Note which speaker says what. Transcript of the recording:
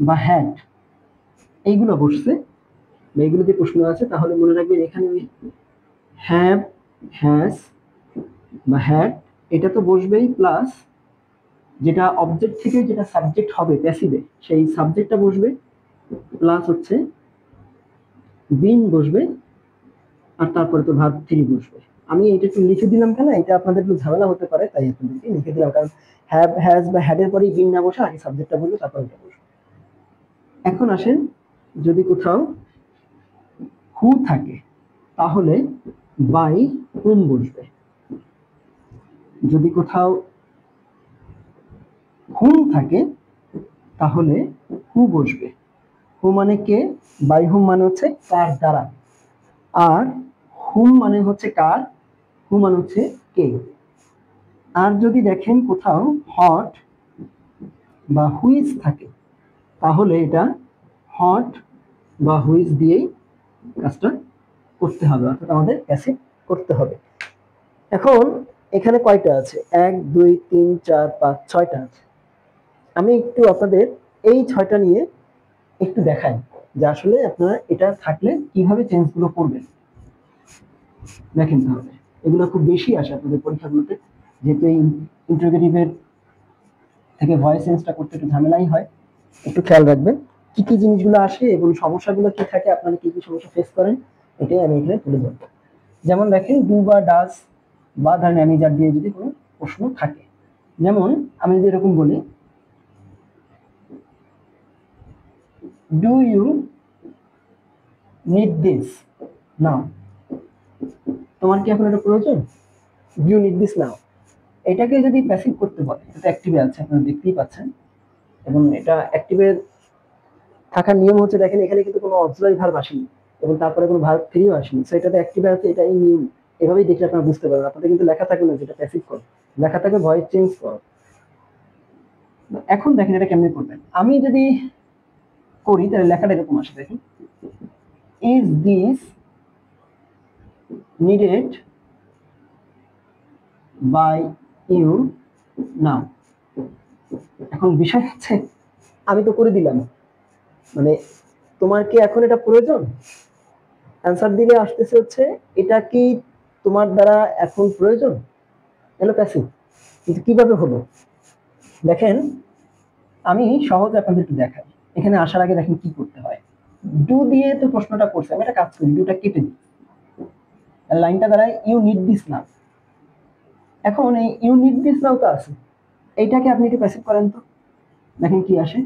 Speaker 1: বা হ্যাড এইগুলো বসছে বা এইগুলো যে প্রশ্ন আছে, তাহলে মনে রাখবেন এখানে ওই হ্যাভ, হ্যাজ বা হ্যাড এটা তো বসবেই, প্লাস যেটা অবজেক্ট থেকে যেটা সাবজেক্ট হবে প্যাসিভে সেই সাবজেক্টটা বসবে, প্লাস হচ্ছে বিন বসবে, আর তারপরে তো ভার্ব থ্রি বসবে। আমি এটা একটু লিখে দিলাম কেন, এটা আপনাদের একটু ঝামেলা হতে পারে তাই আপনাদেরকে লিখে দিলাম, কারণ হ্যাভ, হ্যাজ বা হ্যাড এর পরেই বিন না বসে আগে সাবজেক্টটা বলবে তারপর এটা বসবে। এখন আসেন, যদি কোথাও হু থাকে তাহলে বাই হুম বসবে। যদি কোথাও হুম থাকে তাহলে হু বসবে। হু মানে কে, বাই হুম মানে হচ্ছে কার দ্বারা, আর হুম মানে হচ্ছে কার, হু মানে হচ্ছে কে। আর যদি দেখেন কোথাও হট বা হুইজ থাকে তাহলে এটা হট বা হুইজ দিয়েই কাজটা করতে হবে, অর্থাৎ আমাদের প্যাসিভ করতে হবে। এখন এখানে কয়টা আছে, 1 2 3 4 5 6টা আছে। আমি একটু আপনাদের এই 6টা নিয়ে একটু দেখাই যে আসলে আপনারা এটা থাকলে কিভাবে চেঞ্জ গুলো করবেন। দেখেন তাহলে এগুলো খুব বেশি আসে আপনাদের পরীক্ষাগুলোতে, যেহেতু এই ইন্টারোগেটিভের থেকে ভয়েস চেঞ্জটা করতে একটু ঝামেলাই হয়। একটু খেয়াল রাখবেন কি কি জিনিসগুলো আসে এবং সমস্যাগুলো কি থাকে, আপনারা কি কি সমস্যা ফেস করেন, এটাই আমি এখানে তুলে ধরবো। যেমন দেখেন ডু বা ডাজ বা ধরেন আমি যার দিয়ে যদি কোনো প্রশ্ন থাকে, যেমন আমি যদি এরকম বলি do you need this now, তোমার কি এখন এটা প্রয়োজন, ইউ নিড দিস নাও। এটাকে যদি প্যাসিভ করতে বলে, এটা অ্যাক্টিভে আছে আপনারা দেখতেই পাচ্ছেন, এবং এটা অ্যাক্টিভে থাকার নিয়ম হচ্ছে দেখেন এখানে কিন্তু কোনো অক্সিলারি ভার্ব আসেনি এবং তারপরে কোনো ভার্ব থ্রিও আসেনি, সো এটাতে অ্যাক্টিভে আছে, এটা এই নিয়ম। এভাবেই দেখলে আপনারা বুঝতে পারবেন, আপনাদের কিন্তু লেখা থাকে না যেটা প্যাসিভ করো, লেখা থাকে ভয়েস চেঞ্জ করো। এখন দেখেন এটা কেমনে করবেন, আমি যদি করি তাহলে লেখাটা এরকম আসে, দেখেন is this needed by you now. এখন বিষয় হচ্ছে আমি তো করে দিলাম, মানে তোমার কি এখন এটা প্রয়োজন, অ্যান্সার দিলে আসতেছে হচ্ছে এটা কি তোমার দ্বারা এখন প্রয়োজন, এলো প্যাসিভ। কিন্তু কিভাবে হলো দেখেন, আমি সহজ আপনাদের একটু দেখাই। এখানে আসার আগে দেখেন কি করতে হয়, ডু দিয়ে তো প্রশ্নটা করছে, আমি একটা কাজ করি ডুটা কেটে দিই, লাইনটা দাঁড়ায় ইউ নিড দিস নাও। এখন এই ইউ নিড দিস নাও তো আছে, এইটাকে আপনি একটু প্যাসিভ করেন তো, দেখেন কি আসে।